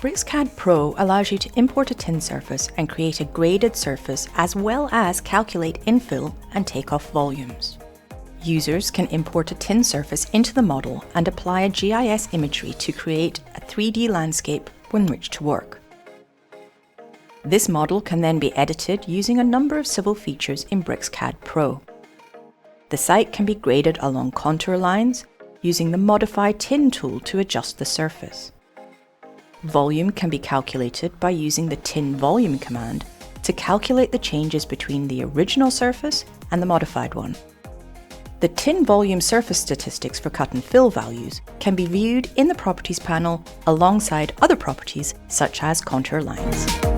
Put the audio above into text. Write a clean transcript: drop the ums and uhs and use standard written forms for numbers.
BricsCAD Pro allows you to import a tin surface and create a graded surface, as well as calculate infill and takeoff volumes. Users can import a tin surface into the model and apply a GIS imagery to create a 3D landscape in which to work. This model can then be edited using a number of civil features in BricsCAD Pro. The site can be graded along contour lines using the Modify Tin tool to adjust the surface. Volume can be calculated by using the tin volume command to calculate the changes between the original surface and the modified one. The tin volume surface statistics for cut and fill values can be viewed in the Properties panel alongside other properties such as contour lines.